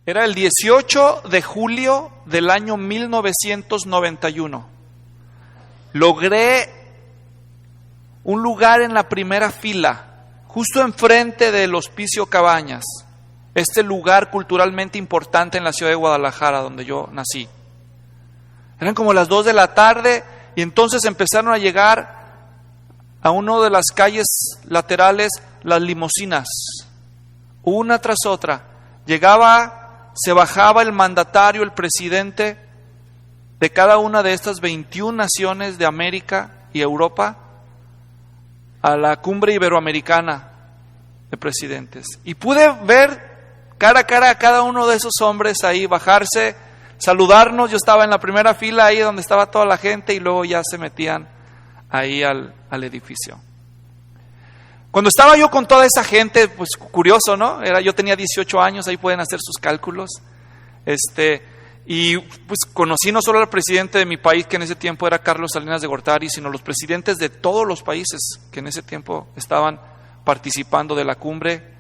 Era el 18 de julio del año 1991. Logré un lugar en la primera fila, justo enfrente del Hospicio Cabañas, este lugar culturalmente importante en la ciudad de Guadalajara, donde yo nací. Eran como las 2 de la tarde y entonces empezaron a llegar a una de las calles laterales las limusinas, una tras otra. Se bajaba el mandatario, el presidente de cada una de estas 21 naciones de América y Europa a la cumbre iberoamericana de presidentes. Y pude ver cara a cara a cada uno de esos hombres ahí bajarse, saludarnos. Yo estaba en la primera fila ahí donde estaba toda la gente y luego ya se metían ahí al edificio. Cuando estaba yo con toda esa gente, pues curioso, ¿no? Yo tenía 18 años, ahí pueden hacer sus cálculos. Y pues conocí no solo al presidente de mi país, que en ese tiempo era Carlos Salinas de Gortari, sino los presidentes de todos los países que en ese tiempo estaban participando de la cumbre.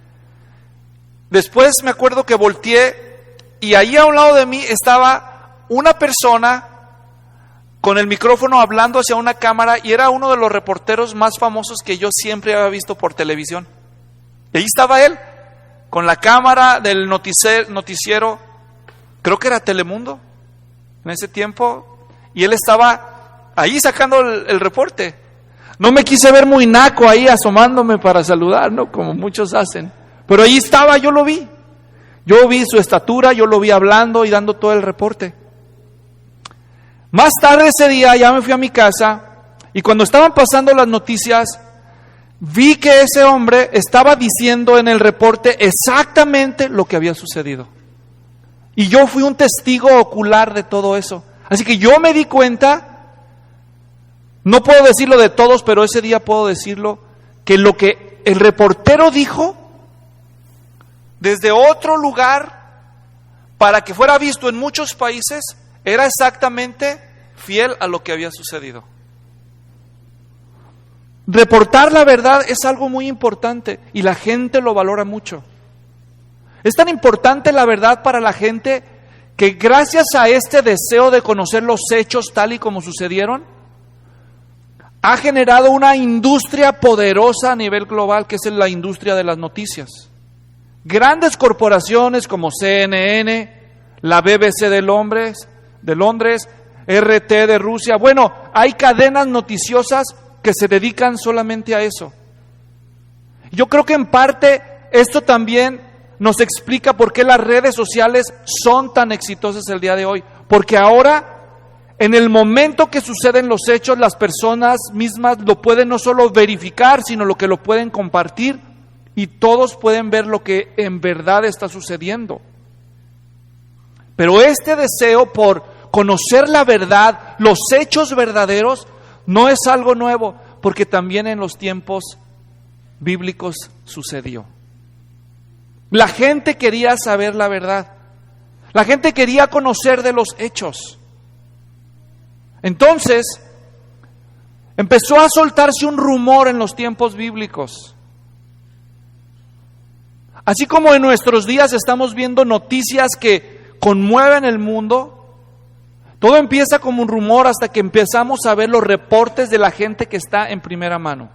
Después me acuerdo que volteé y ahí a un lado de mí estaba una persona con el micrófono hablando hacia una cámara y era uno de los reporteros más famosos que yo siempre había visto por televisión. Y ahí estaba él, con la cámara del noticiero, creo que era Telemundo en ese tiempo, y él estaba ahí sacando el reporte. No me quise ver muy naco ahí asomándome para saludar, ¿no? Como muchos hacen. Pero ahí estaba, yo lo vi. Yo vi su estatura, yo lo vi hablando y dando todo el reporte. Más tarde ese día ya me fui a mi casa y cuando estaban pasando las noticias, vi que ese hombre estaba diciendo en el reporte exactamente lo que había sucedido. Y yo fui un testigo ocular de todo eso. Así que yo me di cuenta, no puedo decirlo de todos, pero ese día puedo decirlo, que lo que el reportero dijo desde otro lugar para que fuera visto en muchos países era exactamente fiel a lo que había sucedido. Reportar la verdad es algo muy importante y la gente lo valora mucho. Es tan importante la verdad para la gente que gracias a este deseo de conocer los hechos tal y como sucedieron, ha generado una industria poderosa a nivel global, que es la industria de las noticias. Grandes corporaciones como CNN, la BBC de Londres, RT de Rusia. Bueno, hay cadenas noticiosas que se dedican solamente a eso. Yo creo que en parte esto también nos explica por qué las redes sociales son tan exitosas el día de hoy. Porque ahora, en el momento que suceden los hechos, las personas mismas lo pueden no solo verificar, sino lo que lo pueden compartir y todos pueden ver lo que en verdad está sucediendo. Pero este deseo por conocer la verdad, los hechos verdaderos, no es algo nuevo, porque también en los tiempos bíblicos sucedió. La gente quería saber la verdad. La gente quería conocer de los hechos. Entonces, empezó a soltarse un rumor en los tiempos bíblicos. Así como en nuestros días estamos viendo noticias que conmueven el mundo, todo empieza como un rumor hasta que empezamos a ver los reportes de la gente que está en primera mano.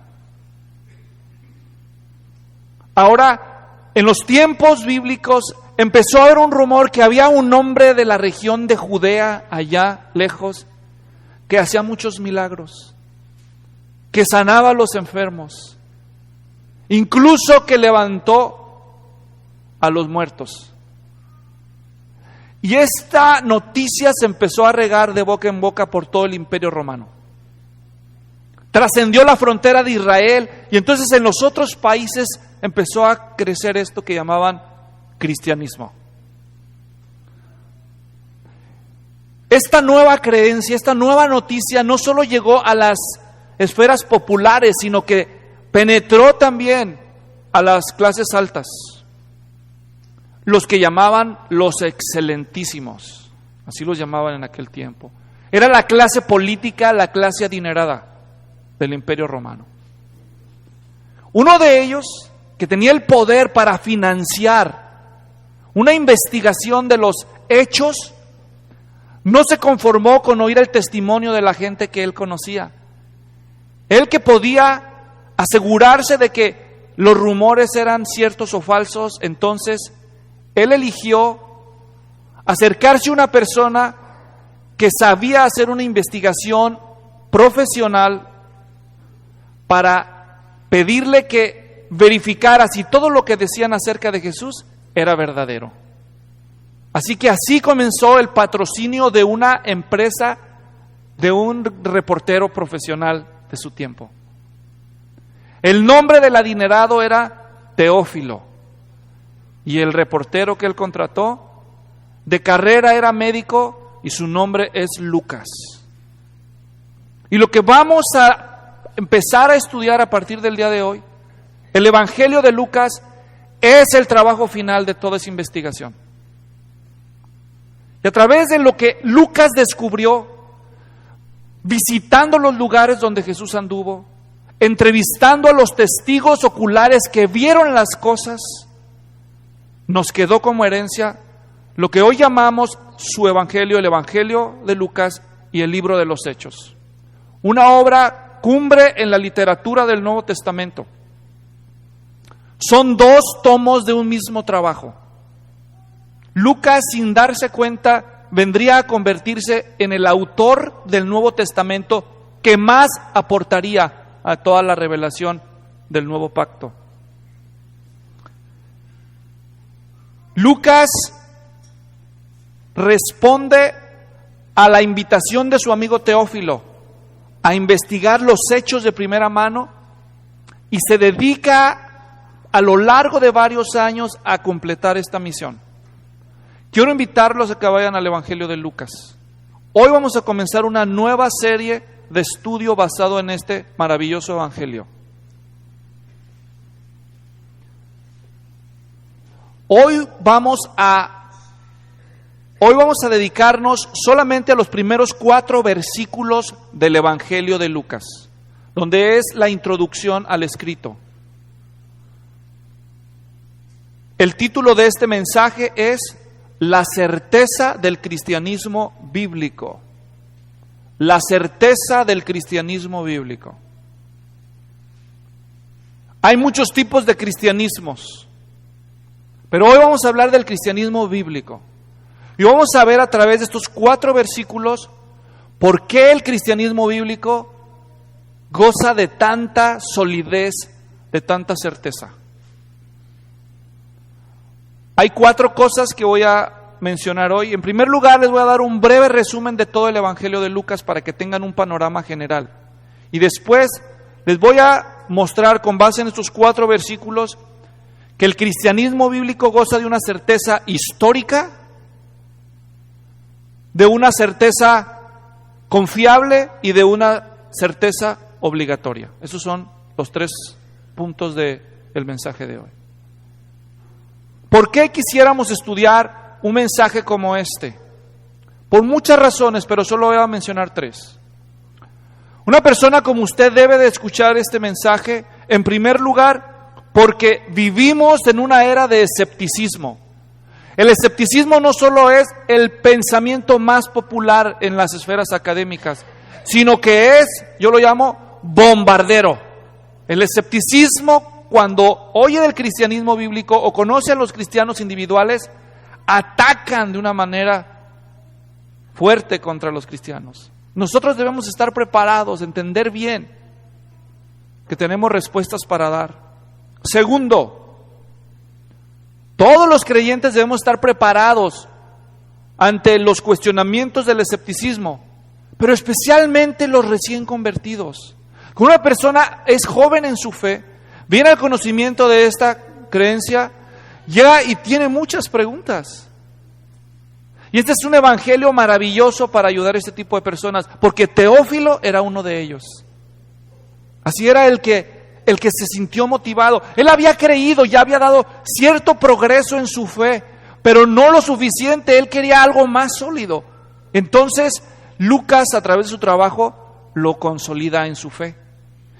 Ahora, en los tiempos bíblicos empezó a haber un rumor que había un hombre de la región de Judea, allá lejos, que hacía muchos milagros, que sanaba a los enfermos, incluso que levantó a los muertos. Y esta noticia se empezó a regar de boca en boca por todo el Imperio Romano. Trascendió la frontera de Israel y entonces en los otros países empezó a crecer esto que llamaban cristianismo. Esta nueva creencia, esta nueva noticia no solo llegó a las esferas populares, sino que penetró también a las clases altas, los que llamaban los excelentísimos, así los llamaban en aquel tiempo. Era la clase política, la clase adinerada del Imperio Romano. Uno de ellos, que tenía el poder para financiar una investigación de los hechos, no se conformó con oír el testimonio de la gente que él conocía. Él, que podía asegurarse de que los rumores eran ciertos o falsos, entonces él eligió acercarse a una persona que sabía hacer una investigación profesional para pedirle que verificara si todo lo que decían acerca de Jesús era verdadero. Así que así comenzó el patrocinio de una empresa, de un reportero profesional de su tiempo. El nombre del adinerado era Teófilo, y el reportero que él contrató de carrera era médico y su nombre es Lucas. Y lo que vamos a empezar a estudiar a partir del día de hoy, el Evangelio de Lucas, es el trabajo final de toda esa investigación. Y a través de lo que Lucas descubrió, visitando los lugares donde Jesús anduvo, entrevistando a los testigos oculares que vieron las cosas, nos quedó como herencia lo que hoy llamamos su Evangelio, el Evangelio de Lucas y el libro de los Hechos. Una obra cumbre en la literatura del Nuevo Testamento. Son 2 tomos de un mismo trabajo. Lucas, sin darse cuenta, vendría a convertirse en el autor del Nuevo Testamento que más aportaría a toda la revelación del Nuevo Pacto. Lucas responde a la invitación de su amigo Teófilo a investigar los hechos de primera mano y se dedica a lo largo de varios años a completar esta misión. Quiero invitarlos a que vayan al Evangelio de Lucas. Hoy vamos a comenzar una nueva serie de estudio basado en este maravilloso Evangelio. Hoy vamos a dedicarnos solamente a los primeros 4 versículos del Evangelio de Lucas, donde es la introducción al escrito. El título de este mensaje es La certeza del cristianismo bíblico. La certeza del cristianismo bíblico. Hay muchos tipos de cristianismos, pero hoy vamos a hablar del cristianismo bíblico. Y vamos a ver a través de estos 4 versículos por qué el cristianismo bíblico goza de tanta solidez, de tanta certeza. Hay 4 cosas que voy a mencionar hoy. En primer lugar, les voy a dar un breve resumen de todo el Evangelio de Lucas para que tengan un panorama general. Y después les voy a mostrar, con base en estos 4 versículos, que el cristianismo bíblico goza de una certeza histórica, de una certeza confiable y de una certeza obligatoria. Esos son los 3 puntos del mensaje de hoy. ¿Por qué quisiéramos estudiar un mensaje como este? Por muchas razones, pero solo voy a mencionar 3. Una persona como usted debe de escuchar este mensaje, en primer lugar, porque vivimos en una era de escepticismo. El escepticismo no solo es el pensamiento más popular en las esferas académicas, sino que es, yo lo llamo, bombardero. El escepticismo, cuando oye del cristianismo bíblico o conoce a los cristianos individuales, atacan de una manera fuerte contra los cristianos. Nosotros debemos estar preparados, entender bien que tenemos respuestas para dar. Segundo, todos los creyentes debemos estar preparados ante los cuestionamientos del escepticismo, pero especialmente los recién convertidos. Cuando una persona es joven en su fe, viene al conocimiento de esta creencia, llega y tiene muchas preguntas. Y este es un evangelio maravilloso para ayudar a este tipo de personas, porque Teófilo era uno de ellos. Así era el que se sintió motivado. Él había creído, ya había dado cierto progreso en su fe, pero no lo suficiente. Él quería algo más sólido. Entonces, Lucas, a través de su trabajo, lo consolida en su fe.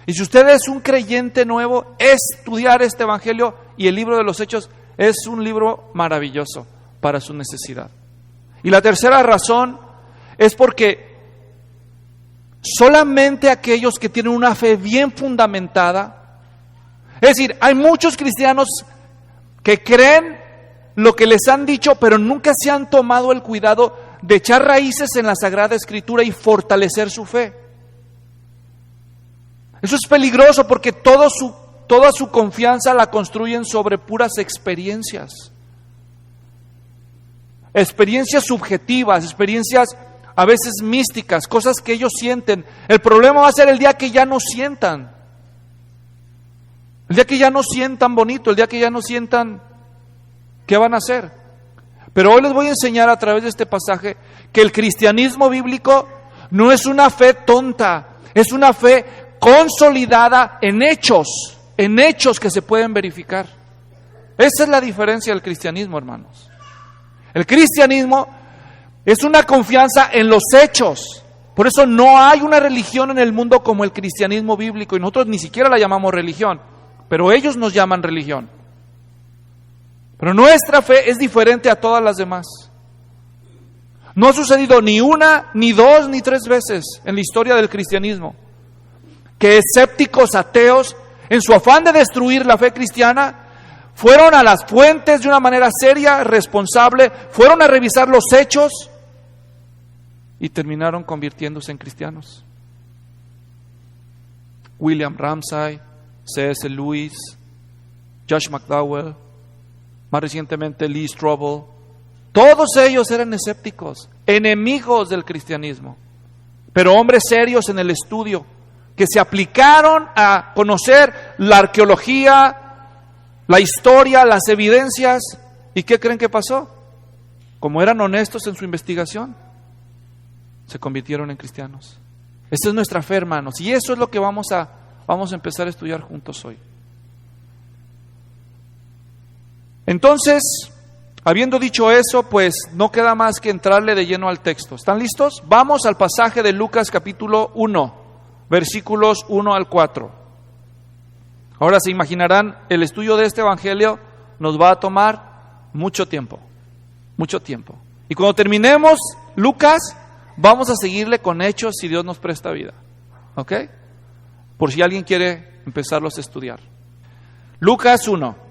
Y si usted es un creyente nuevo, estudiar este evangelio y el libro de los Hechos es un libro maravilloso para su necesidad. Y la tercera razón es porque solamente aquellos que tienen una fe bien fundamentada, es decir, hay muchos cristianos que creen lo que les han dicho, pero nunca se han tomado el cuidado de echar raíces en la Sagrada Escritura y fortalecer su fe. Eso es peligroso porque toda su confianza la construyen sobre puras experiencias. Experiencias subjetivas, experiencias a veces místicas, cosas que ellos sienten. El problema va a ser el día que ya no sientan. El día que ya no sientan bonito, el día que ya no sientan, ¿qué van a hacer? Pero hoy les voy a enseñar a través de este pasaje que el cristianismo bíblico no es una fe tonta, es una fe consolidada en hechos que se pueden verificar. Esa es la diferencia del cristianismo, hermanos. El cristianismo es una confianza en los hechos. Por eso no hay una religión en el mundo como el cristianismo bíblico, y nosotros ni siquiera la llamamos religión, pero ellos nos llaman religión. Pero nuestra fe es diferente a todas las demás. No ha sucedido ni una, ni dos, ni tres veces en la historia del cristianismo que escépticos, ateos, en su afán de destruir la fe cristiana, fueron a las fuentes de una manera seria, responsable, fueron a revisar los hechos y terminaron convirtiéndose en cristianos. William Ramsay, C.S. Lewis, Josh McDowell, más recientemente Lee Strobel, todos ellos eran escépticos, enemigos del cristianismo, pero hombres serios en el estudio, que se aplicaron a conocer la arqueología, la historia, las evidencias. ¿Y qué creen que pasó? Como eran honestos en su investigación, se convirtieron en cristianos. Esta es nuestra fe, hermanos, y eso es lo que vamos a empezar a estudiar juntos hoy. Entonces, habiendo dicho eso, pues no queda más que entrarle de lleno al texto. ¿Están listos? Vamos al pasaje de Lucas capítulo 1, versículos 1 al 4. Ahora se imaginarán, el estudio de este evangelio nos va a tomar mucho tiempo. Y cuando terminemos Lucas, vamos a seguirle con Hechos si Dios nos presta vida. ¿Ok? Por si alguien quiere empezarlos a estudiar. Lucas 1.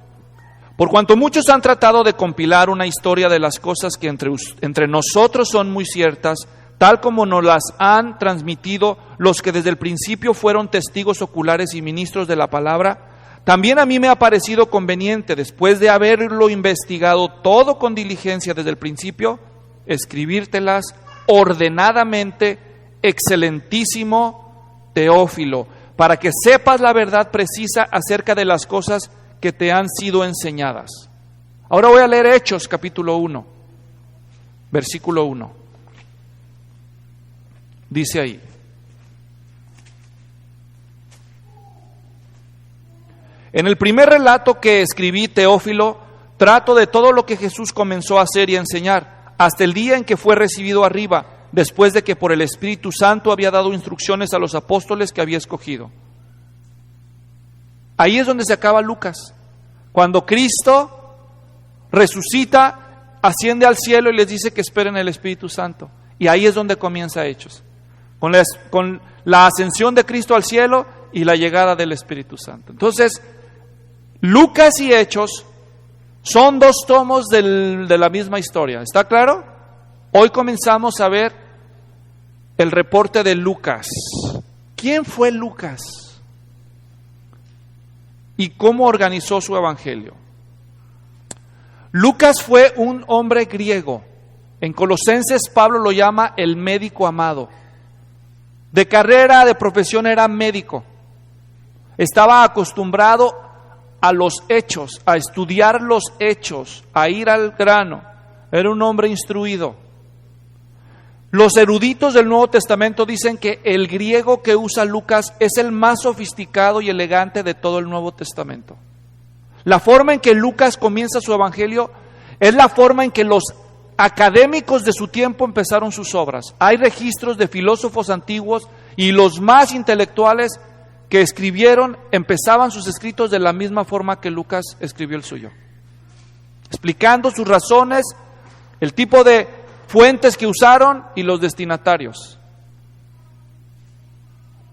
Por cuanto muchos han tratado de compilar una historia de las cosas que entre nosotros son muy ciertas, tal como nos las han transmitido los que desde el principio fueron testigos oculares y ministros de la palabra, también a mí me ha parecido conveniente, después de haberlo investigado todo con diligencia desde el principio, escribírtelas ordenadamente, excelentísimo Teófilo, para que sepas la verdad precisa acerca de las cosas que te han sido enseñadas. Ahora voy a leer Hechos capítulo 1, versículo 1. Dice ahí: en el primer relato que escribí, Teófilo, trato de todo lo que Jesús comenzó a hacer y a enseñar, hasta el día en que fue recibido arriba, después de que por el Espíritu Santo había dado instrucciones a los apóstoles que había escogido. Ahí es donde se acaba Lucas. Cuando Cristo resucita, asciende al cielo y les dice que esperen el Espíritu Santo. Y ahí es donde comienza Hechos. Con la ascensión de Cristo al cielo y la llegada del Espíritu Santo. Entonces, Lucas y Hechos son dos tomos de la misma historia. ¿Está claro? Hoy comenzamos a ver el reporte de Lucas. ¿Quién fue Lucas? ¿Y cómo organizó su evangelio? Lucas fue un hombre griego. En Colosenses Pablo lo llama el médico amado. De carrera, de profesión era médico. Estaba acostumbrado a los hechos, a estudiar los hechos, a ir al grano. Era un hombre instruido. Los eruditos del Nuevo Testamento dicen que el griego que usa Lucas es el más sofisticado y elegante de todo el Nuevo Testamento. La forma en que Lucas comienza su evangelio es la forma en que los académicos de su tiempo empezaron sus obras. Hay registros de filósofos antiguos y los más intelectuales que escribieron, empezaban sus escritos de la misma forma que Lucas escribió el suyo. explicando sus razones, el tipo de fuentes que usaron y los destinatarios.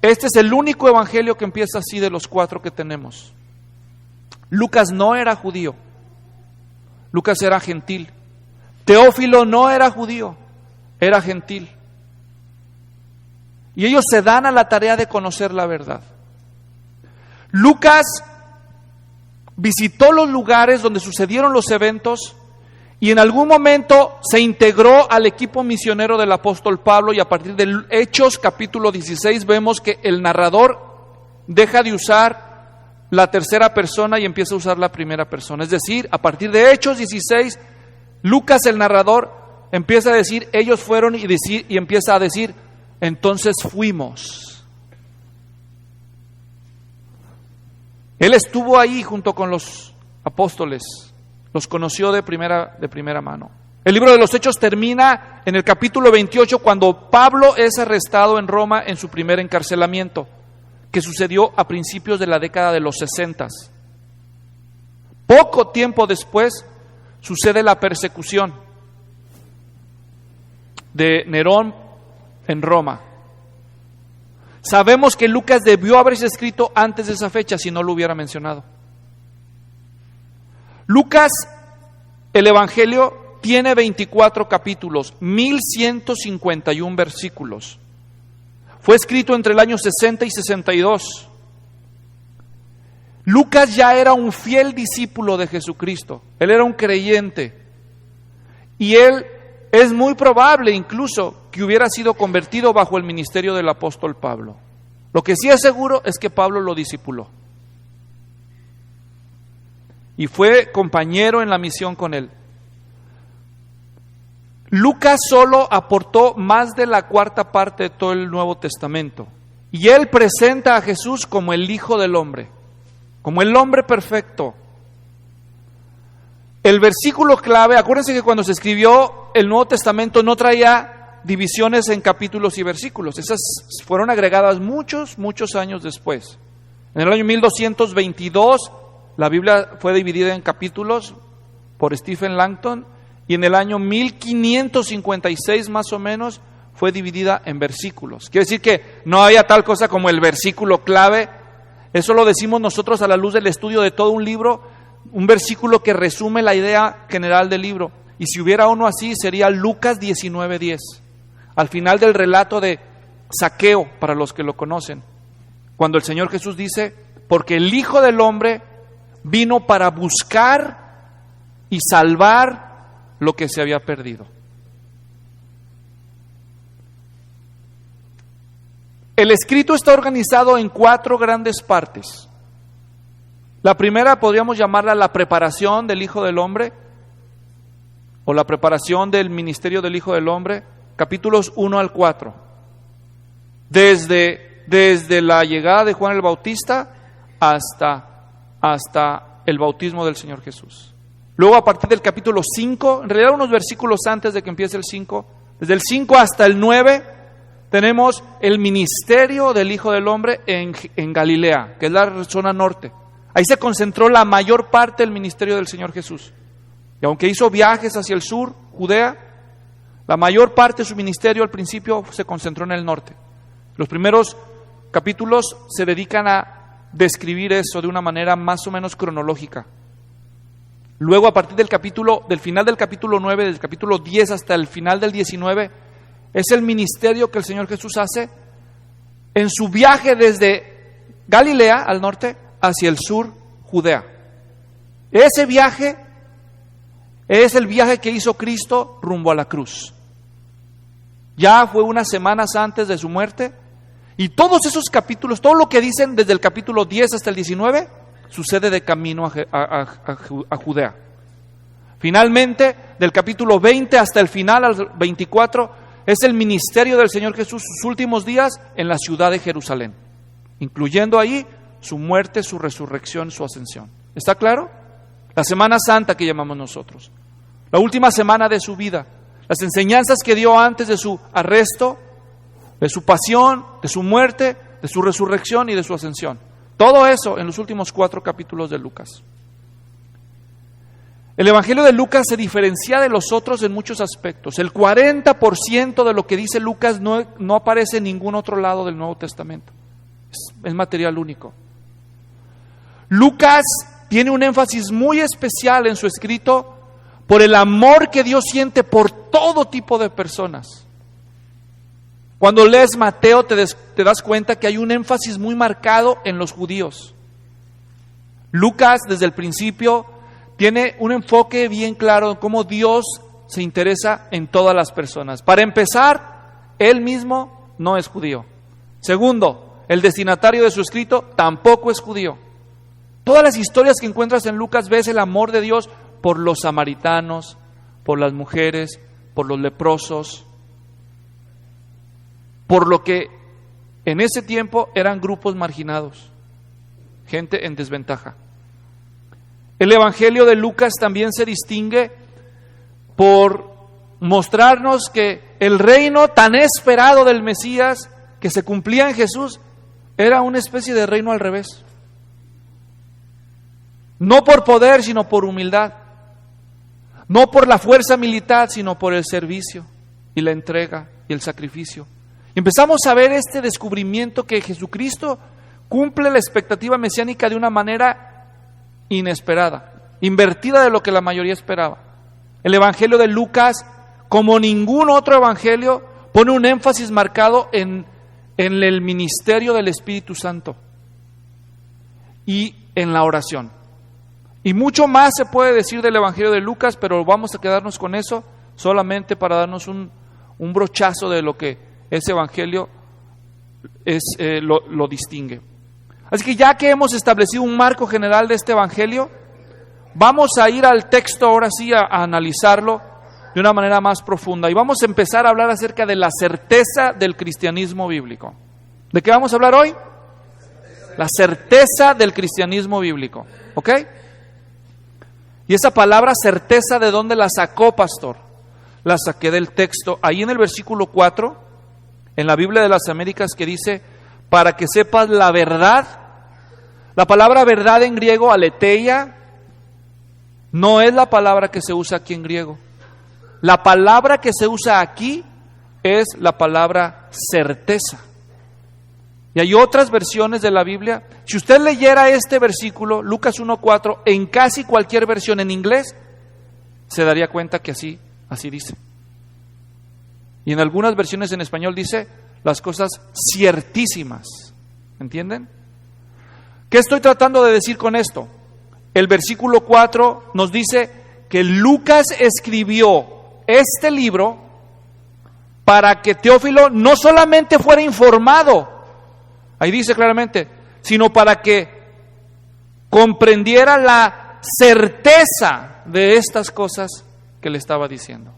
Este es el único evangelio que empieza así de los 4 que tenemos. Lucas no era judío, Lucas era gentil. Teófilo no era judío, era gentil. Y ellos se dan a la tarea de conocer la verdad. Lucas visitó los lugares donde sucedieron los eventos y en algún momento se integró al equipo misionero del apóstol Pablo, y a partir de Hechos capítulo 16 vemos que el narrador deja de usar la tercera persona y empieza a usar la primera persona. Es decir, a partir de Hechos 16, Lucas el narrador empieza a decir ellos fueron y empieza a decir entonces fuimos. Él estuvo ahí junto con los apóstoles, los conoció de primera mano. El libro de los Hechos termina en el capítulo 28 cuando Pablo es arrestado en Roma en su primer encarcelamiento, que sucedió a principios de la década de los 60. Poco tiempo después sucede la persecución de Nerón en Roma. Sabemos que Lucas debió haberse escrito antes de esa fecha si no lo hubiera mencionado. Lucas, el Evangelio, tiene 24 capítulos, 1151 versículos. Fue escrito entre el año 60 y 62. Lucas ya era un fiel discípulo de Jesucristo. Él era un creyente. Y él es muy probable incluso que hubiera sido convertido bajo el ministerio del apóstol Pablo. Lo que sí es seguro es que Pablo lo discipuló. Y fue compañero en la misión con él. Lucas solo aportó más de la cuarta parte de todo el Nuevo Testamento. Y él presenta a Jesús como el Hijo del Hombre, como el hombre perfecto. El versículo clave, acuérdense que cuando se escribió el Nuevo Testamento no traía divisiones en capítulos y versículos. Esas fueron agregadas muchos años después. En el año 1222 la Biblia fue dividida en capítulos por Stephen Langton, y en el año 1556 más o menos fue dividida en versículos. Quiere decir que no había tal cosa como el versículo clave. Eso lo decimos nosotros a la luz del estudio de todo un libro, un versículo que resume la idea general del libro. Y si hubiera uno así, sería Lucas 19:10, al final del relato de Zaqueo, para los que lo conocen, cuando el Señor Jesús dice, porque el Hijo del Hombre vino para buscar y salvar lo que se había perdido. El escrito está organizado en 4 grandes partes. La primera podríamos llamarla la preparación del Hijo del Hombre, o la preparación del ministerio del Hijo del Hombre, capítulos 1 al 4. Desde la llegada de Juan el Bautista hasta el bautismo del Señor Jesús. Luego, a partir del capítulo 5, en realidad unos versículos antes de que empiece el 5, desde el 5 hasta el 9, tenemos el ministerio del Hijo del Hombre en Galilea, que es la zona norte. Ahí se concentró la mayor parte del ministerio del Señor Jesús. Y aunque hizo viajes hacia el sur, Judea, la mayor parte de su ministerio al principio se concentró en el norte. Los primeros capítulos se dedican a describir eso de una manera más o menos cronológica. Luego, a partir del final del capítulo 9, del capítulo 10 hasta el final del 19, es el ministerio que el Señor Jesús hace en su viaje desde Galilea, al norte, hacia el sur, Judea. Ese viaje es el viaje que hizo Cristo rumbo a la cruz. Ya fue unas semanas antes de su muerte, y todos esos capítulos, todo lo que dicen desde el capítulo 10 hasta el 19, sucede de camino a Judea. Finalmente, del capítulo 20 hasta el final, al 24, es el ministerio del Señor Jesús, sus últimos días en la ciudad de Jerusalén, incluyendo ahí su muerte, su resurrección, su ascensión. ¿Está claro? La Semana Santa que llamamos nosotros, la última semana de su vida, las enseñanzas que dio antes de su arresto, de su pasión, de su muerte, de su resurrección y de su ascensión. Todo eso en los últimos 4 capítulos de Lucas. El Evangelio de Lucas se diferencia de los otros en muchos aspectos. El 40% de lo que dice Lucas no aparece en ningún otro lado del Nuevo Testamento. Es material único. Lucas tiene un énfasis muy especial en su escrito por el amor que Dios siente por todo tipo de personas. Cuando lees Mateo te das cuenta que hay un énfasis muy marcado en los judíos. Lucas desde el principio tiene un enfoque bien claro en cómo Dios se interesa en todas las personas. Para empezar, él mismo no es judío. Segundo, el destinatario de su escrito tampoco es judío. Todas las historias que encuentras en Lucas ves el amor de Dios por los samaritanos, por las mujeres, por los leprosos, por lo que en ese tiempo eran grupos marginados, gente en desventaja. El Evangelio de Lucas también se distingue por mostrarnos que el reino tan esperado del Mesías que se cumplía en Jesús era una especie de reino al revés. No por poder, sino por humildad. No por la fuerza militar, sino por el servicio y la entrega y el sacrificio. Y empezamos a ver este descubrimiento que Jesucristo cumple la expectativa mesiánica de una manera inesperada, invertida de lo que la mayoría esperaba. El Evangelio de Lucas, como ningún otro evangelio, pone un énfasis marcado en el ministerio del Espíritu Santo y en la oración. Y mucho más se puede decir del Evangelio de Lucas, pero vamos a quedarnos con eso solamente para darnos un brochazo de lo que ese evangelio lo distingue. Así que ya que hemos establecido un marco general de este evangelio, vamos a ir al texto ahora sí a analizarlo de una manera más profunda. Y vamos a empezar a hablar acerca de la certeza del cristianismo bíblico. ¿De qué vamos a hablar hoy? La certeza del cristianismo bíblico. ¿Ok? Y esa palabra certeza, ¿de dónde la sacó, pastor? La saqué del texto, ahí en el versículo 4, en la Biblia de las Américas, que dice, para que sepas la verdad. La palabra verdad en griego, aletheia, no es la palabra que se usa aquí en griego. La palabra que se usa aquí es la palabra certeza. Y hay otras versiones de la Biblia. Si usted leyera este versículo, Lucas 1:4, en casi cualquier versión en inglés, se daría cuenta que así dice. Y en algunas versiones en español dice las cosas ciertísimas. ¿Entienden? ¿Qué estoy tratando de decir con esto? El versículo 4 nos dice que Lucas escribió este libro para que Teófilo no solamente fuera informado, ahí dice claramente, sino para que comprendiera la certeza de estas cosas que le estaba diciendo.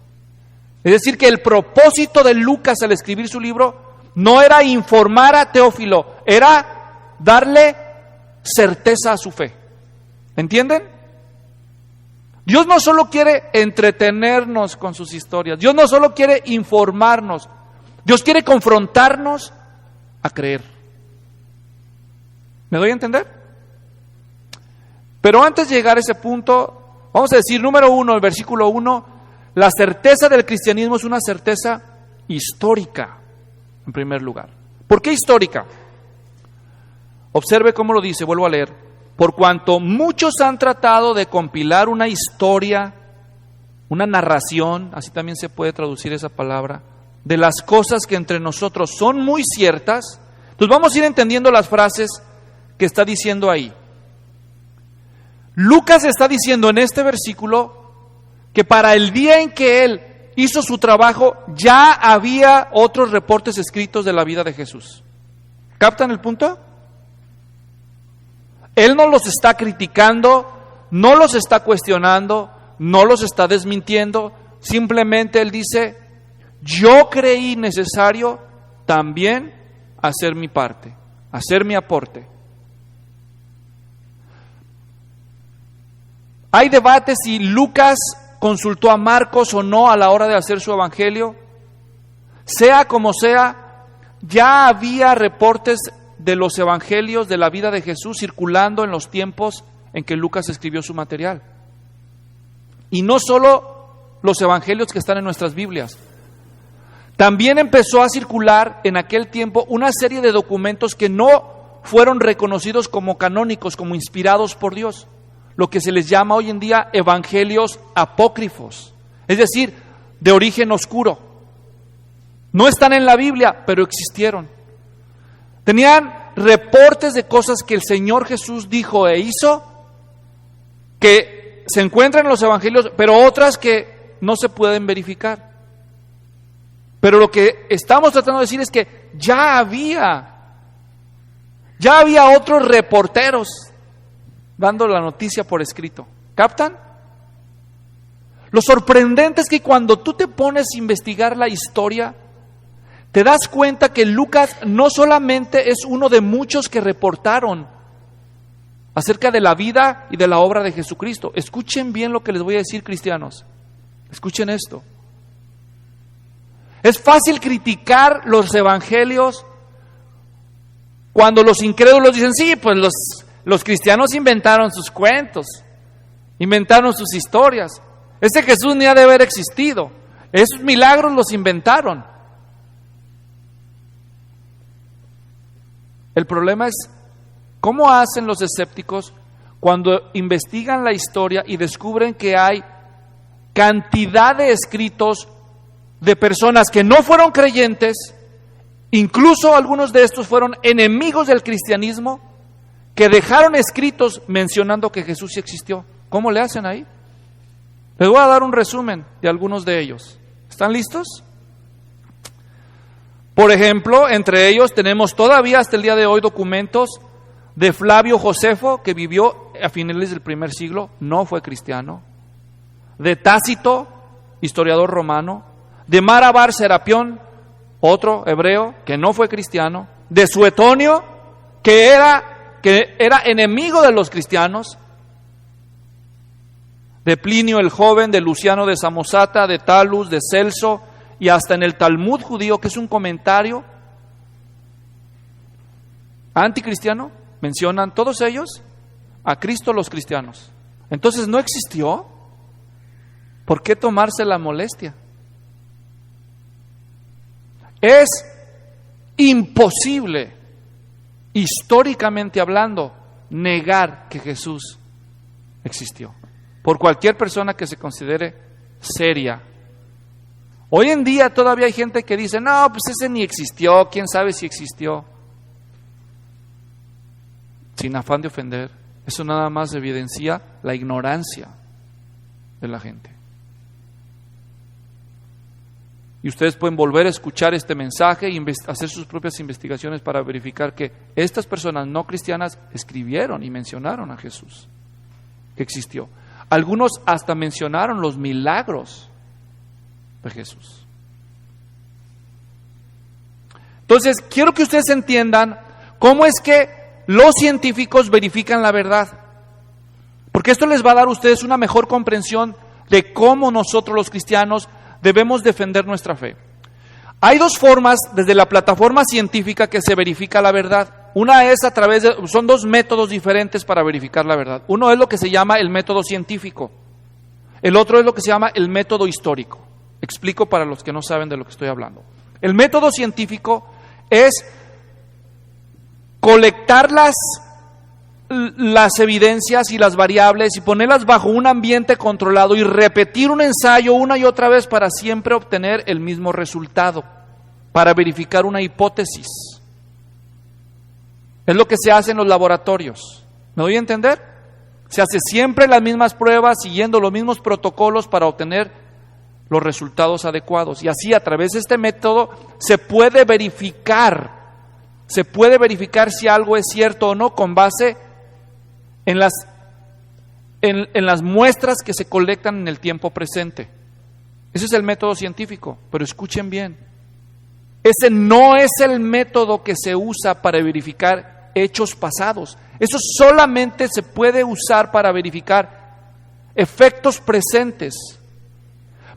Es decir, que el propósito de Lucas al escribir su libro no era informar a Teófilo, era darle certeza a su fe. ¿Entienden? Dios no solo quiere entretenernos con sus historias, Dios no solo quiere informarnos, Dios quiere confrontarnos a creer. ¿Me doy a entender? Pero antes de llegar a ese punto, vamos a decir, número 1, el versículo 1, la certeza del cristianismo es una certeza histórica, en primer lugar. ¿Por qué histórica? Observe cómo lo dice, vuelvo a leer. Por cuanto muchos han tratado de compilar una historia, una narración, así también se puede traducir esa palabra, de las cosas que entre nosotros son muy ciertas, entonces vamos a ir entendiendo las frases que está diciendo ahí. Lucas está diciendo en este versículo que para el día en que él hizo su trabajo ya había otros reportes escritos de la vida de Jesús. ¿Captan el punto? Él no los está criticando, no los está cuestionando, no los está desmintiendo, simplemente él dice, yo creí necesario también hacer mi parte, hacer mi aporte. Hay debate si Lucas consultó a Marcos o no a la hora de hacer su evangelio. Sea como sea, ya había reportes de los evangelios de la vida de Jesús circulando en los tiempos en que Lucas escribió su material. Y no solo los evangelios que están en nuestras Biblias. También empezó a circular en aquel tiempo una serie de documentos que no fueron reconocidos como canónicos, como inspirados por Dios. Lo que se les llama hoy en día evangelios apócrifos. Es decir, de origen oscuro. No están en la Biblia, pero existieron. Tenían reportes de cosas que el Señor Jesús dijo e hizo, que se encuentran en los evangelios, pero otras que no se pueden verificar. Pero lo que estamos tratando de decir es que ya había otros reporteros dando la noticia por escrito. ¿Captan? Lo sorprendente es que cuando tú te pones a investigar la historia, te das cuenta que Lucas no solamente es uno de muchos que reportaron acerca de la vida y de la obra de Jesucristo. Escuchen bien lo que les voy a decir, cristianos. Escuchen esto. Es fácil criticar los evangelios cuando los incrédulos dicen, sí, pues los cristianos inventaron sus cuentos, inventaron sus historias. Ese Jesús ni ha de haber existido. Esos milagros los inventaron. El problema es cómo hacen los escépticos cuando investigan la historia y descubren que hay cantidad de escritos de personas que no fueron creyentes, incluso algunos de estos fueron enemigos del cristianismo, que dejaron escritos mencionando que Jesús sí existió. ¿Cómo le hacen ahí? Les voy a dar un resumen de algunos de ellos. ¿Están listos? Por ejemplo, entre ellos tenemos todavía hasta el día de hoy documentos de Flavio Josefo, que vivió a finales del primer siglo, no fue cristiano. De Tácito, historiador romano. De Marabar Serapión, otro hebreo que no fue cristiano. De Suetonio, que era enemigo de los cristianos. De Plinio el joven, de Luciano de Samosata, de Talus, de Celso, y hasta en el Talmud judío, que es un comentario anticristiano, mencionan todos ellos a Cristo los cristianos. Entonces, ¿no existió? ¿Por qué tomarse la molestia? Es imposible, históricamente hablando, negar que Jesús existió, por cualquier persona que se considere seria. Hoy en día todavía hay gente que dice, no, pues ese ni existió, quién sabe si existió. Sin afán de ofender, eso nada más evidencia la ignorancia de la gente. Y ustedes pueden volver a escuchar este mensaje y hacer sus propias investigaciones para verificar que estas personas no cristianas escribieron y mencionaron a Jesús, que existió. Algunos hasta mencionaron los milagros de Jesús. Entonces, quiero que ustedes entiendan cómo es que los científicos verifican la verdad, porque esto les va a dar a ustedes una mejor comprensión de cómo nosotros los cristianos debemos defender nuestra fe. Hay dos formas desde la plataforma científica que se verifica la verdad. Una es son dos métodos diferentes para verificar la verdad. Uno es lo que se llama el método científico. El otro es lo que se llama el método histórico. Explico para los que no saben de lo que estoy hablando. El método científico es colectar las evidencias y las variables y ponerlas bajo un ambiente controlado y repetir un ensayo una y otra vez para siempre obtener el mismo resultado, para verificar una hipótesis. Es lo que se hace en los laboratorios. ¿Me doy a entender? Se hace siempre las mismas pruebas, siguiendo los mismos protocolos para obtener los resultados adecuados. Y así, a través de este método, se puede verificar si algo es cierto o no con base en las muestras que se colectan en el tiempo presente. Ese es el método científico, pero escuchen bien. Ese no es el método que se usa para verificar hechos pasados. Eso solamente se puede usar para verificar efectos presentes.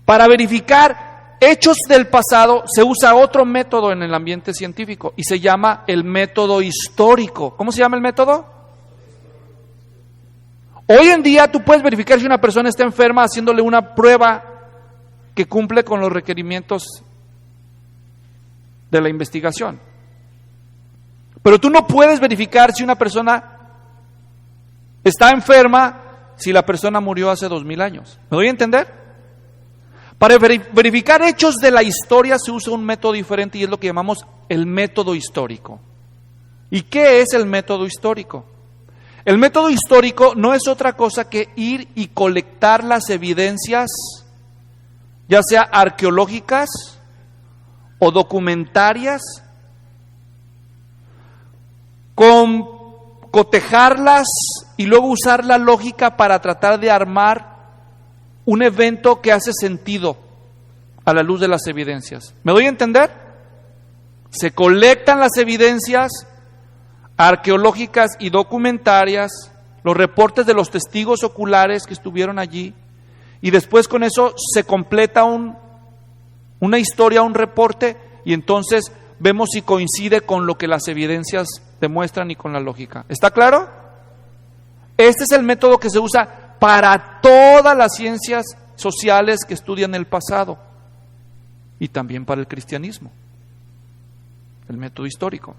Para verificar hechos del pasado se usa otro método en el ambiente científico y se llama el método histórico. ¿Cómo se llama el método? Hoy en día tú puedes verificar si una persona está enferma haciéndole una prueba que cumple con los requerimientos de la investigación. Pero tú no puedes verificar si una persona está enferma si la persona murió hace 2000 años. ¿Me doy a entender? Para verificar hechos de la historia se usa un método diferente y es lo que llamamos el método histórico. ¿Y qué es el método histórico? El método histórico no es otra cosa que ir y colectar las evidencias, ya sea arqueológicas o documentarias, cotejarlas y luego usar la lógica para tratar de armar un evento que hace sentido a la luz de las evidencias. ¿Me doy a entender? Se colectan las evidencias arqueológicas y documentarias, los reportes de los testigos oculares que estuvieron allí, y después con eso se completa una historia, un reporte, y entonces vemos si coincide con lo que las evidencias demuestran y con la lógica. ¿Está claro? Este es el método que se usa para todas las ciencias sociales que estudian el pasado y también para el cristianismo, el método histórico.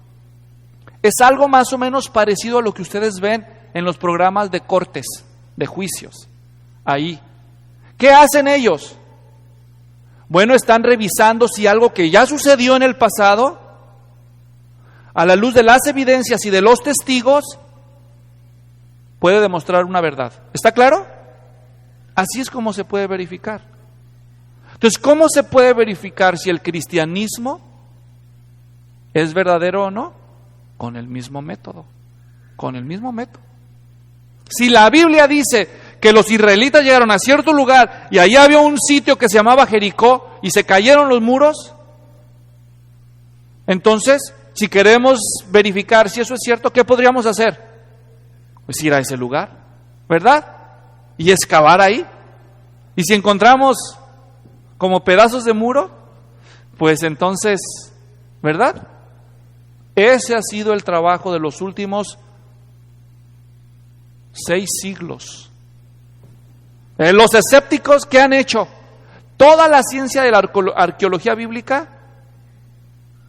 Es algo más o menos parecido a lo que ustedes ven en los programas de cortes, de juicios, ahí. ¿Qué hacen ellos? Bueno, están revisando si algo que ya sucedió en el pasado, a la luz de las evidencias y de los testigos, puede demostrar una verdad. ¿Está claro? Así es como se puede verificar. Entonces, ¿cómo se puede verificar si el cristianismo es verdadero o no? Con el mismo método. Con el mismo método. Si la Biblia dice que los israelitas llegaron a cierto lugar y allí había un sitio que se llamaba Jericó y se cayeron los muros, entonces, si queremos verificar si eso es cierto, ¿qué podríamos hacer? Pues ir a ese lugar, ¿verdad? Y excavar ahí. Y si encontramos como pedazos de muro, pues entonces, ¿verdad? Ese ha sido el trabajo de los últimos 6 siglos. Los escépticos, ¿qué han hecho? Toda la ciencia de la arqueología bíblica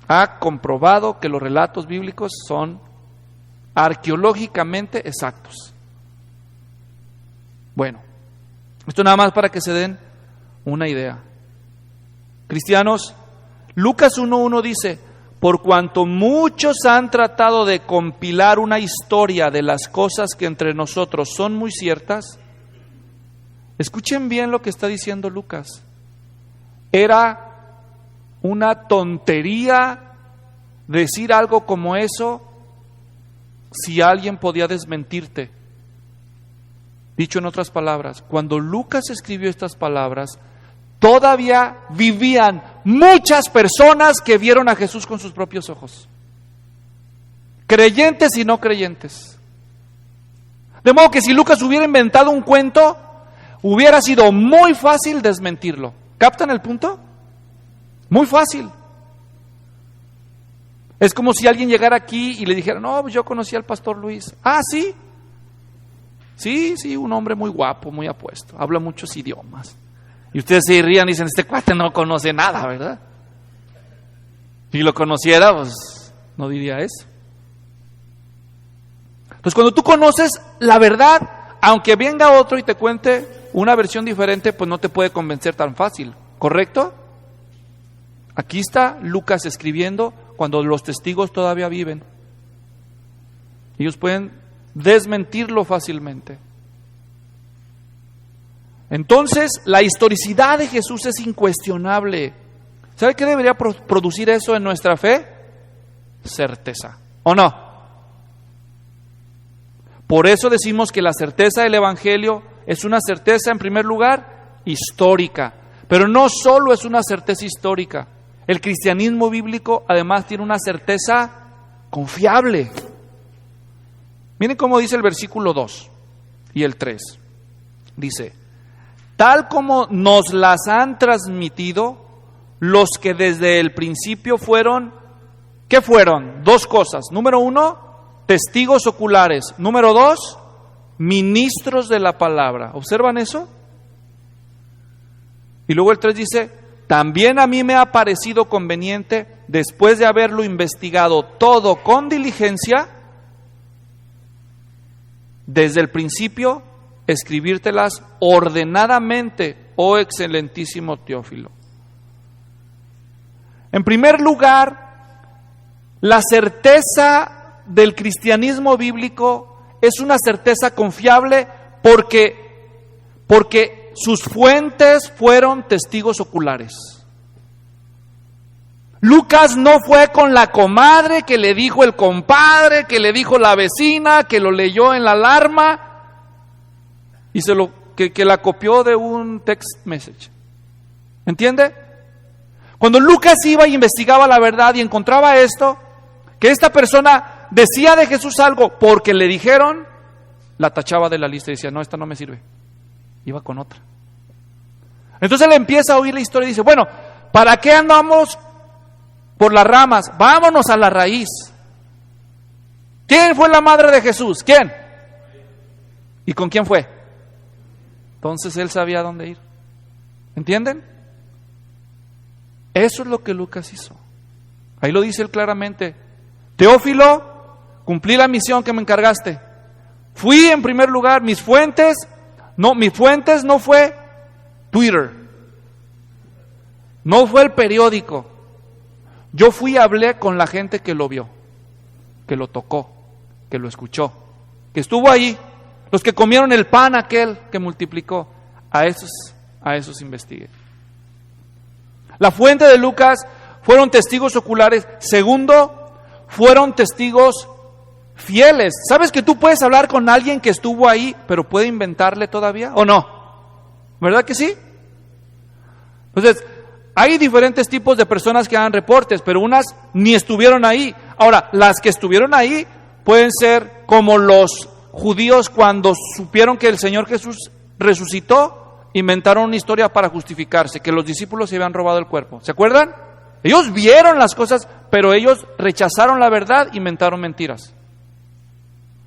ha comprobado que los relatos bíblicos son arqueológicamente exactos. Bueno, esto nada más para que se den una idea. Cristianos, Lucas 1:1 dice: por cuanto muchos han tratado de compilar una historia de las cosas que entre nosotros son muy ciertas. Escuchen bien lo que está diciendo Lucas. Era una tontería decir algo como eso si alguien podía desmentirte. Dicho en otras palabras, cuando Lucas escribió estas palabras, todavía vivían muchas personas que vieron a Jesús con sus propios ojos. Creyentes y no creyentes. De modo que si Lucas hubiera inventado un cuento, hubiera sido muy fácil desmentirlo. ¿Captan el punto? Muy fácil. Es como si alguien llegara aquí y le dijera: no, pues yo conocí al pastor Luis. Ah, ¿sí? Sí, un hombre muy guapo, muy apuesto, habla muchos idiomas. Y ustedes se rían y dicen: este cuate no conoce nada, ¿verdad? Si lo conociera, pues no diría eso. Entonces, cuando tú conoces la verdad, aunque venga otro y te cuente una versión diferente, pues no te puede convencer tan fácil, ¿correcto? Aquí está Lucas escribiendo cuando los testigos todavía viven. Ellos pueden desmentirlo fácilmente. Entonces, la historicidad de Jesús es incuestionable. ¿Sabe qué debería producir eso en nuestra fe? Certeza, ¿o no? Por eso decimos que la certeza del Evangelio es una certeza, en primer lugar, histórica. Pero no solo es una certeza histórica. El cristianismo bíblico además tiene una certeza confiable. Miren cómo dice el versículo 2 y el 3. Dice: tal como nos las han transmitido los que desde el principio fueron, ¿qué fueron? 2 cosas. Número 1, testigos oculares. Número 2, ministros de la palabra. ¿Observan eso? Y luego el 3 dice, también a mí me ha parecido conveniente, después de haberlo investigado todo con diligencia, desde el principio, escribírtelas ordenadamente, oh excelentísimo Teófilo. En primer lugar, la certeza del cristianismo bíblico es una certeza confiable porque sus fuentes fueron testigos oculares. Lucas no fue con la comadre que le dijo el compadre, que le dijo la vecina, que lo leyó en la alarma y que la copió de un text message. ¿Entiende? Cuando Lucas iba y investigaba la verdad y encontraba esto, que esta persona decía de Jesús algo porque le dijeron, la tachaba de la lista y decía, no, esta no me sirve. Iba con otra. Entonces él empieza a oír la historia y dice, bueno, ¿para qué andamos por las ramas? Vámonos a la raíz. ¿Quién fue la madre de Jesús? ¿Quién? ¿Y con quién fue? Entonces él sabía dónde ir. ¿Entienden? Eso es lo que Lucas hizo. Ahí lo dice él claramente. Teófilo, cumplí la misión que me encargaste. Fui en primer lugar, mis fuentes no fue Twitter, no fue el periódico. Yo fui y hablé con la gente que lo vio, que lo tocó, que lo escuchó, que estuvo ahí, los que comieron el pan aquel que multiplicó. A esos investigué. La fuente de Lucas fueron testigos oculares. Segundo, fueron testigos fieles. ¿Sabes que tú puedes hablar con alguien que estuvo ahí, pero puede inventarle todavía o no? ¿Verdad que sí? Entonces, hay diferentes tipos de personas que dan reportes, pero unas ni estuvieron ahí. Ahora, las que estuvieron ahí pueden ser como los judíos cuando supieron que el Señor Jesús resucitó, inventaron una historia para justificarse, que los discípulos se habían robado el cuerpo. ¿Se acuerdan? Ellos vieron las cosas, pero ellos rechazaron la verdad, inventaron mentiras.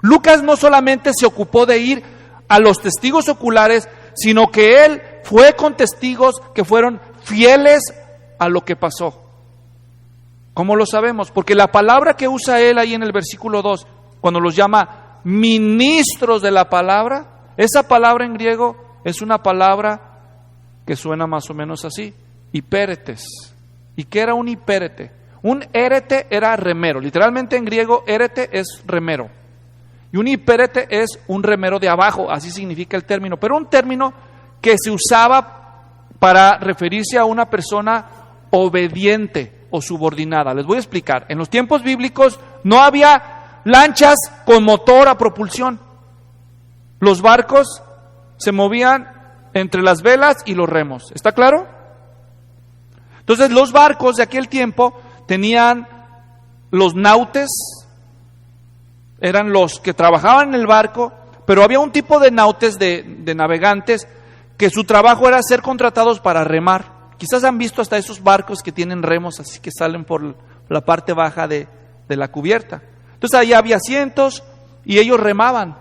Lucas no solamente se ocupó de ir a los testigos oculares, sino que él fue con testigos que fueron fieles a lo que pasó. ¿Cómo lo sabemos? Porque la palabra que usa él ahí en el versículo 2, cuando los llama ministros de la palabra, esa palabra en griego es una palabra que suena más o menos así, hipéretes. ¿Y qué era un hipérete? Un érete era remero, literalmente en griego érete es remero. Y un hipérete es un remero de abajo, así significa el término, pero un término que se usaba para referirse a una persona obediente o subordinada. Les voy a explicar. En los tiempos bíblicos no había lanchas con motor a propulsión. Los barcos se movían entre las velas y los remos. ¿Está claro? Entonces los barcos de aquel tiempo tenían los nautes, eran los que trabajaban en el barco, pero había un tipo de nautes, de navegantes, que su trabajo era ser contratados para remar. Quizás han visto hasta esos barcos que tienen remos, así que salen por la parte baja de la cubierta. Entonces ahí había asientos y ellos remaban.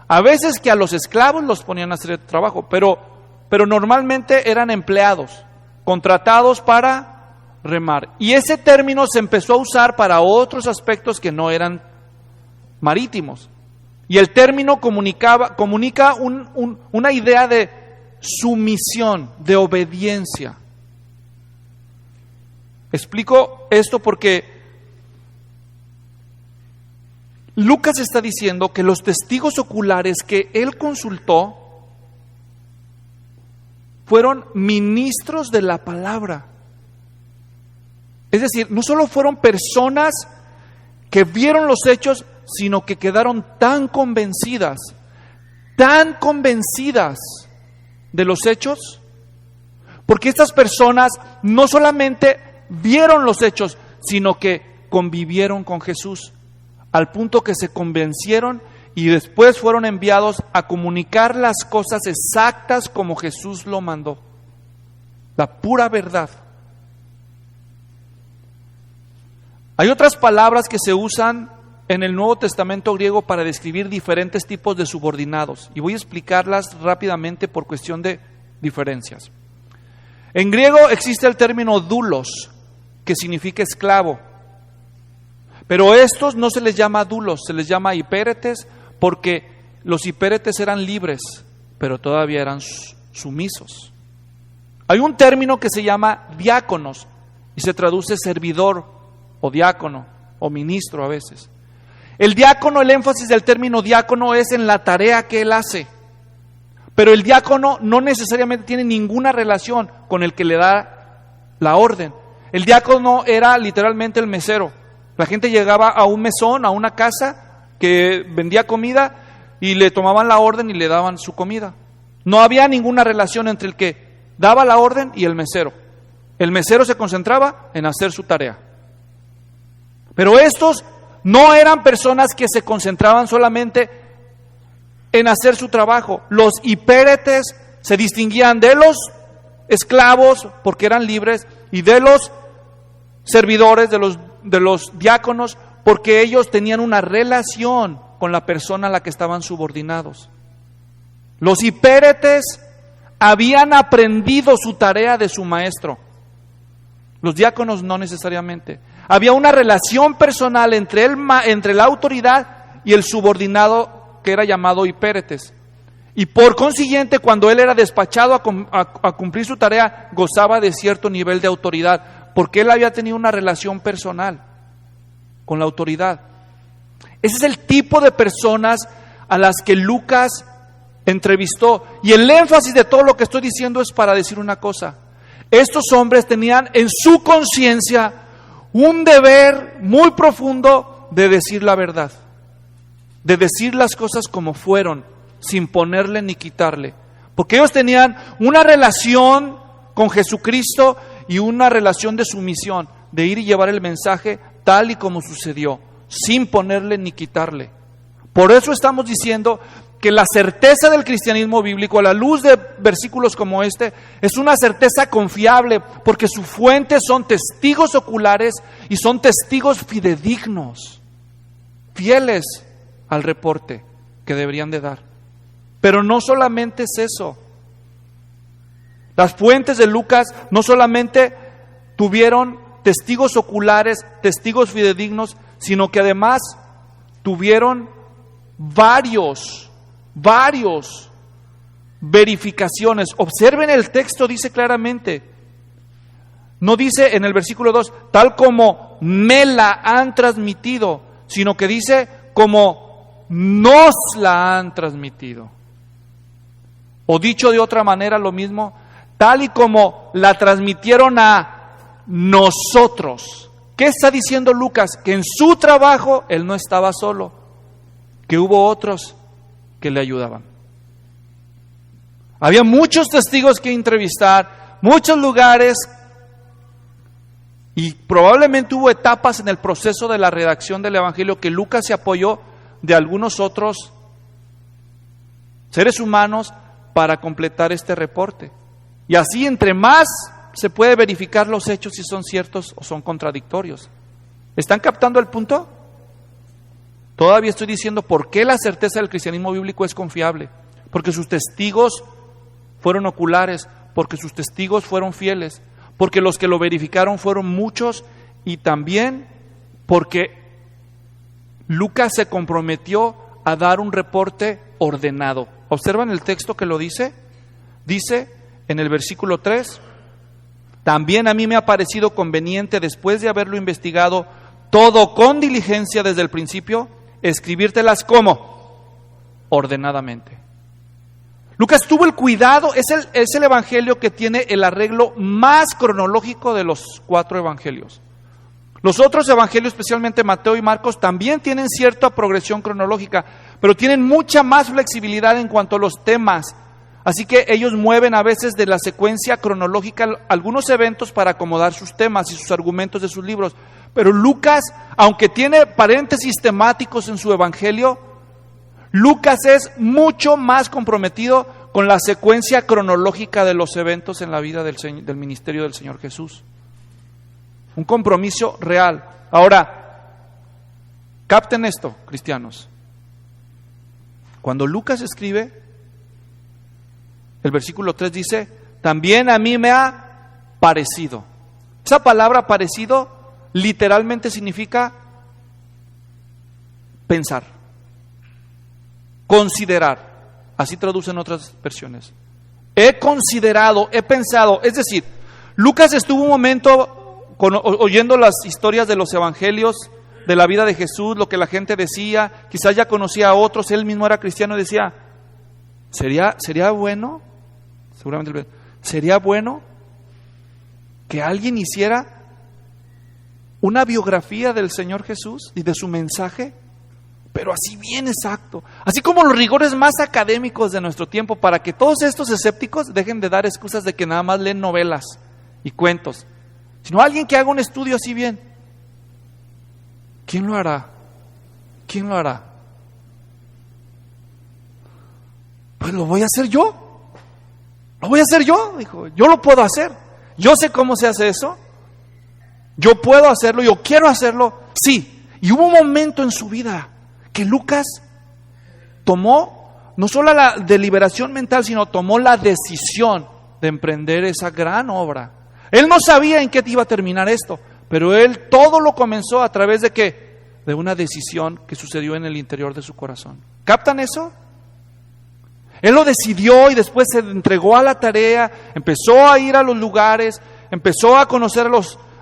A veces que a los esclavos los ponían a hacer trabajo, pero normalmente eran empleados, contratados para remar. Y ese término se empezó a usar para otros aspectos que no eran marítimos. Y el término comunica una idea de sumisión, de obediencia. Explico esto porque Lucas está diciendo que los testigos oculares que él consultó fueron ministros de la palabra. Es decir, no solo fueron personas que vieron los hechos, sino que quedaron tan convencidas de los hechos, porque estas personas no solamente vieron los hechos, sino que convivieron con Jesús, al punto que se convencieron y después fueron enviados a comunicar las cosas exactas como Jesús lo mandó, la pura verdad. Hay otras palabras que se usan en el Nuevo Testamento griego para describir diferentes tipos de subordinados. Y voy a explicarlas rápidamente por cuestión de diferencias. En griego existe el término doulos, que significa esclavo. Pero estos no se les llama doulos, se les llama hipéretes, porque los hipéretes eran libres, pero todavía eran sumisos. Hay un término que se llama diáconos, y se traduce servidor, o diácono, o ministro a veces. El diácono, el énfasis del término diácono es en la tarea que él hace. Pero el diácono no necesariamente tiene ninguna relación con el que le da la orden. El diácono era literalmente el mesero. La gente llegaba a un mesón, a una casa que vendía comida y le tomaban la orden y le daban su comida. No había ninguna relación entre el que daba la orden y el mesero. El mesero se concentraba en hacer su tarea. Pero estos no eran personas que se concentraban solamente en hacer su trabajo. Los hipéretes se distinguían de los esclavos porque eran libres y de los servidores, de los diáconos, porque ellos tenían una relación con la persona a la que estaban subordinados. Los hipéretes habían aprendido su tarea de su maestro. Los diáconos no necesariamente. Había una relación personal entre la autoridad y el subordinado, que era llamado hipéretes. Y por consiguiente, cuando él era despachado a cumplir su tarea, gozaba de cierto nivel de autoridad, porque él había tenido una relación personal con la autoridad. Ese es el tipo de personas a las que Lucas entrevistó. Y el énfasis de todo lo que estoy diciendo es para decir una cosa. Estos hombres tenían en su conciencia un deber muy profundo de decir la verdad, de decir las cosas como fueron, sin ponerle ni quitarle. Porque ellos tenían una relación con Jesucristo y una relación de sumisión, de ir y llevar el mensaje tal y como sucedió, sin ponerle ni quitarle. Por eso estamos diciendo que la certeza del cristianismo bíblico, a la luz de versículos como este, es una certeza confiable, porque su fuente son testigos oculares y son testigos fidedignos, fieles al reporte que deberían de dar. Pero no solamente es eso. Las fuentes de Lucas no solamente tuvieron testigos oculares, testigos fidedignos, sino que además tuvieron varios verificaciones. Observen el texto, dice claramente. No dice en el versículo 2, tal como me la han transmitido, sino que dice como nos la han transmitido. O dicho de otra manera, lo mismo, tal y como la transmitieron a nosotros. ¿Qué está diciendo Lucas? Que en su trabajo él no estaba solo, que hubo otros que le ayudaban. Había muchos testigos que entrevistar, muchos lugares, y probablemente hubo etapas en el proceso de la redacción del Evangelio que Lucas se apoyó de algunos otros seres humanos para completar este reporte. Y así, entre más se puede verificar los hechos si son ciertos o son contradictorios. ¿Están captando el punto? Todavía estoy diciendo por qué la certeza del cristianismo bíblico es confiable. Porque sus testigos fueron oculares, porque sus testigos fueron fieles, porque los que lo verificaron fueron muchos, y también porque Lucas se comprometió a dar un reporte ordenado. ¿Observan el texto que lo dice? Dice en el versículo 3, también a mí me ha parecido conveniente, después de haberlo investigado todo con diligencia desde el principio, escribírtelas como ordenadamente. Lucas tuvo el cuidado, es el evangelio que tiene el arreglo más cronológico de los 4 evangelios. Los otros evangelios, especialmente Mateo y Marcos, también tienen cierta progresión cronológica, pero tienen mucha más flexibilidad en cuanto a los temas. Así que ellos mueven a veces de la secuencia cronológica algunos eventos para acomodar sus temas y sus argumentos de sus libros. Pero Lucas, aunque tiene paréntesis temáticos en su evangelio, Lucas es mucho más comprometido con la secuencia cronológica de los eventos en la vida del ministerio del Señor Jesús. Un compromiso real. Ahora, Capten esto, cristianos. Cuando Lucas escribe, el versículo 3 dice, también a mí me ha parecido. Esa palabra parecido literalmente significa pensar, considerar. Así traducen otras versiones. He considerado, he pensado. Es decir, Lucas estuvo un momento oyendo las historias de los evangelios, de la vida de Jesús, lo que la gente decía, quizás ya conocía a otros, él mismo era cristiano y decía, ¿sería bueno? Seguramente, ¿sería bueno que alguien hiciera una biografía del Señor Jesús y de su mensaje? Pero así bien exacto, así como los rigores más académicos de nuestro tiempo, para que todos estos escépticos dejen de dar excusas de que nada más leen novelas y cuentos, sino alguien que haga un estudio así bien. ¿Quién lo hará? ¿Quién lo hará? Pues lo voy a hacer yo. Lo voy a hacer yo, dijo. Yo lo puedo hacer. Yo sé cómo se hace eso. Yo puedo hacerlo, yo quiero hacerlo. Sí. Y hubo un momento en su vida que Lucas tomó no solo la deliberación mental, sino tomó la decisión de emprender esa gran obra. Él no sabía en qué iba a terminar esto, pero él todo lo comenzó a través de ¿qué? De una decisión que sucedió en el interior de su corazón. ¿Captan eso? Él lo decidió y después se entregó a la tarea, empezó a ir a los lugares, empezó a conocer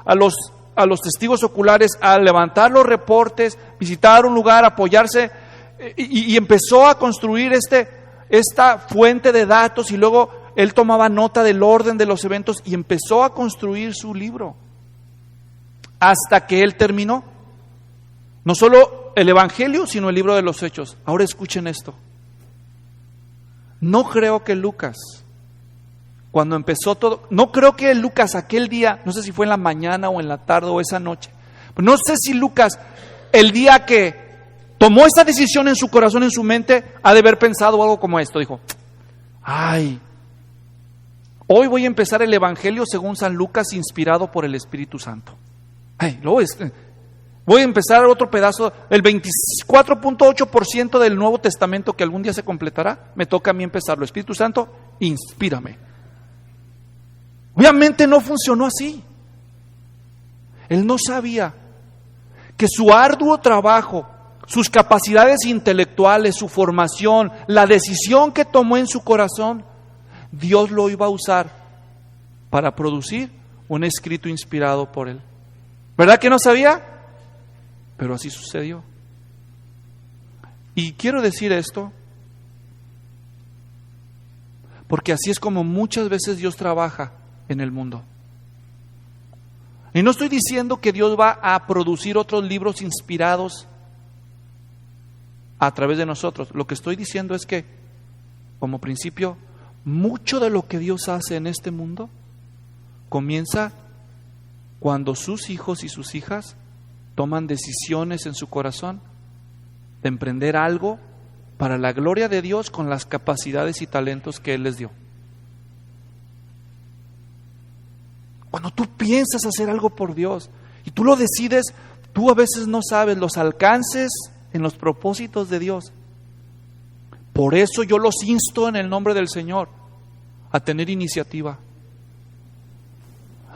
a los testigos oculares, a levantar los reportes, visitar un lugar, apoyarse y empezó a construir esta fuente de datos, y luego él tomaba nota del orden de los eventos y empezó a construir su libro hasta que él terminó no solo el Evangelio, sino el libro de los Hechos. Ahora escuchen esto. No creo que Lucas, cuando empezó todo, no creo que Lucas aquel día, no sé si fue en la mañana o en la tarde o esa noche, pero no sé si Lucas, el día que tomó esa decisión en su corazón, en su mente, ha de haber pensado algo como esto. Dijo, ay, hoy voy a empezar el Evangelio según San Lucas, inspirado por el Espíritu Santo. Ay, voy a empezar otro pedazo, el 24.8% del Nuevo Testamento que algún día se completará, me toca a mí empezarlo. Espíritu Santo, inspírame. Obviamente no funcionó así. Él no sabía que su arduo trabajo, sus capacidades intelectuales, su formación, la decisión que tomó en su corazón, Dios lo iba a usar para producir un escrito inspirado por él. ¿Verdad que no sabía? Pero así sucedió. Y quiero decir esto porque así es como muchas veces Dios trabaja en el mundo. Y no estoy diciendo que Dios va a producir otros libros inspirados a través de nosotros. Lo que estoy diciendo es que, como principio, mucho de lo que Dios hace en este mundo comienza cuando sus hijos y sus hijas toman decisiones en su corazón de emprender algo para la gloria de Dios con las capacidades y talentos que Él les dio. Cuando tú piensas hacer algo por Dios y tú lo decides, tú a veces no sabes los alcances en los propósitos de Dios. Por eso yo los insto en el nombre del Señor a tener iniciativa,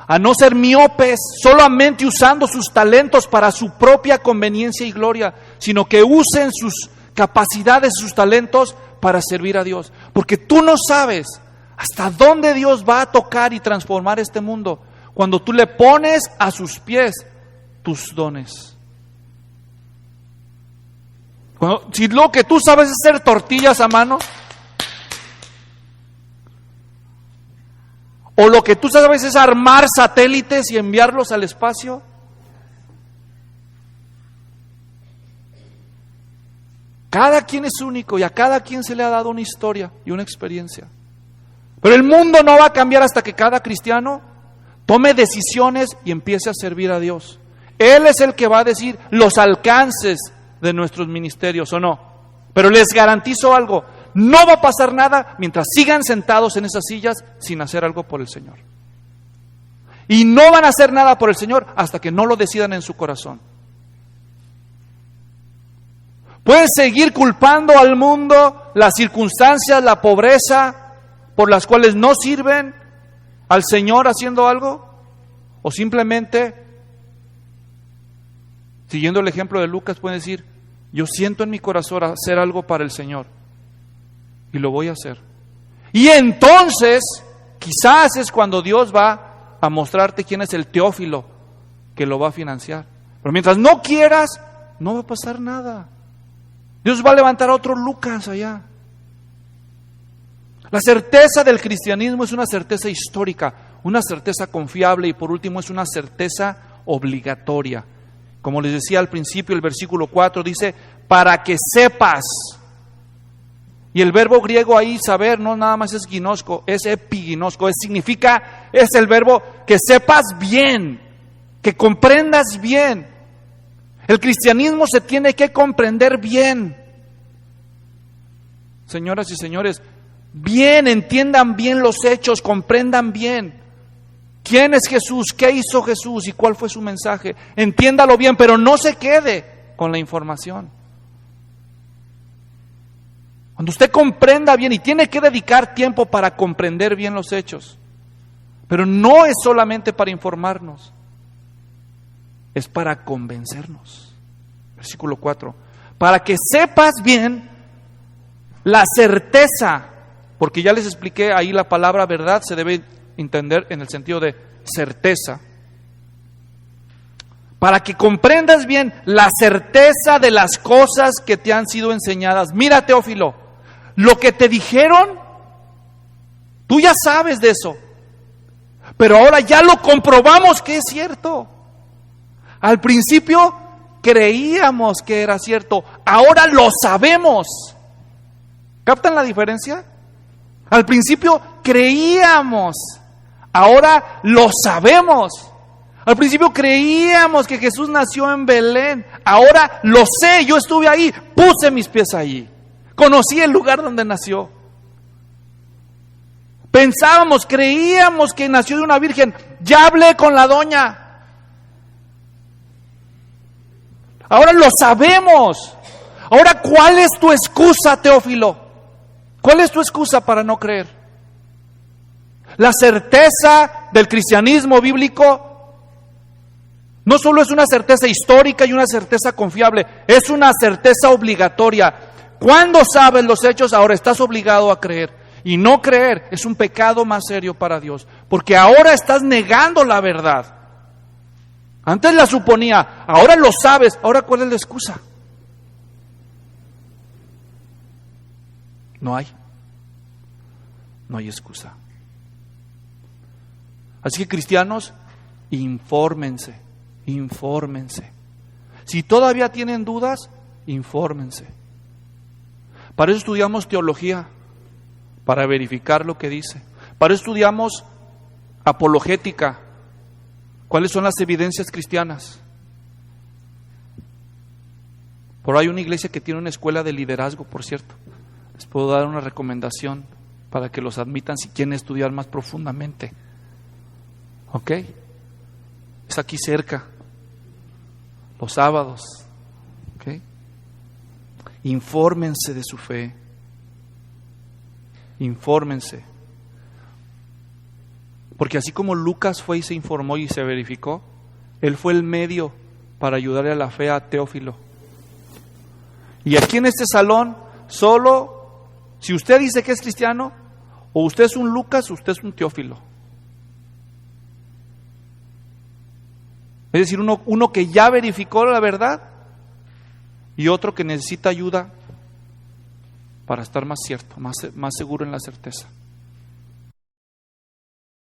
a no ser miopes solamente usando sus talentos para su propia conveniencia y gloria, sino que usen sus capacidades, sus talentos para servir a Dios. Porque tú no sabes hasta dónde Dios va a tocar y transformar este mundo cuando tú le pones a sus pies tus dones. Si lo que tú sabes es hacer tortillas a mano, o lo que tú sabes es armar satélites y enviarlos al espacio, cada quien es único y a cada quien se le ha dado una historia y una experiencia. Pero el mundo no va a cambiar hasta que cada cristiano tome decisiones y empiece a servir a Dios. Él es el que va a decir los alcances de nuestros ministerios o no. Pero les garantizo algo, no va a pasar nada mientras sigan sentados en esas sillas sin hacer algo por el Señor. Y no van a hacer nada por el Señor hasta que no lo decidan en su corazón. Pueden seguir culpando al mundo, las circunstancias, la pobreza, por las cuales no sirven al Señor haciendo algo, o simplemente, siguiendo el ejemplo de Lucas, pueden decir, yo siento en mi corazón hacer algo para el Señor, y lo voy a hacer. Y entonces, quizás es cuando Dios va a mostrarte quién es el Teófilo que lo va a financiar. Pero mientras no quieras, no va a pasar nada. Dios va a levantar a otro Lucas allá. La certeza del cristianismo es una certeza histórica, una certeza confiable y por último es una certeza obligatoria. Como les decía al principio, el versículo 4 dice, para que sepas. Y el verbo griego ahí, saber, no nada más es ginosco, es epiginosco, es el verbo que sepas bien, que comprendas bien. El cristianismo se tiene que comprender bien. Señoras y señores, bien, entiendan bien los hechos, comprendan bien. ¿Quién es Jesús? ¿Qué hizo Jesús? ¿Y cuál fue su mensaje? Entiéndalo bien, pero no se quede con la información. Cuando usted comprenda bien, y tiene que dedicar tiempo para comprender bien los hechos, pero no es solamente para informarnos, es para convencernos. Versículo 4. Para que sepas bien la certeza, porque ya les expliqué ahí la palabra verdad se debe entender en el sentido de certeza. Para que comprendas bien la certeza de las cosas que te han sido enseñadas. Mira, Teófilo, lo que te dijeron, tú ya sabes de eso, pero ahora ya lo comprobamos que es cierto. Al principio creíamos que era cierto, ahora lo sabemos. ¿Captan la diferencia? Al principio creíamos, ahora lo sabemos. Al principio creíamos que Jesús nació en Belén, ahora lo sé, yo estuve ahí, puse mis pies allí, conocí el lugar donde nació. Pensábamos, creíamos que nació de una virgen, ya hablé con la doña. Ahora lo sabemos. Ahora, ¿cuál es tu excusa, Teófilo? ¿Cuál es tu excusa para no creer? La certeza del cristianismo bíblico no solo es una certeza histórica y una certeza confiable, es una certeza obligatoria. Cuando sabes los hechos, ahora estás obligado a creer. Y no creer es un pecado más serio para Dios, porque ahora estás negando la verdad. Antes la suponía, ahora lo sabes, ahora ¿cuál es la excusa? No hay excusa. Así que cristianos, infórmense. Si todavía tienen dudas, infórmense. Para eso estudiamos teología, para verificar lo que dice. Para eso estudiamos apologética. ¿Cuáles son las evidencias cristianas? Por ahí hay una iglesia que tiene una escuela de liderazgo, por cierto. Les puedo dar una recomendación para que los admitan si quieren estudiar más profundamente. ¿Ok? Es aquí cerca, los sábados. ¿Ok? Infórmense de su fe. Infórmense. Porque así como Lucas fue y se informó y se verificó, él fue el medio para ayudarle a la fe a Teófilo. Y aquí en este salón, solo si usted dice que es cristiano, o usted es un Lucas o usted es un Teófilo. Es decir, uno que ya verificó la verdad y otro que necesita ayuda para estar más cierto, más seguro en la certeza.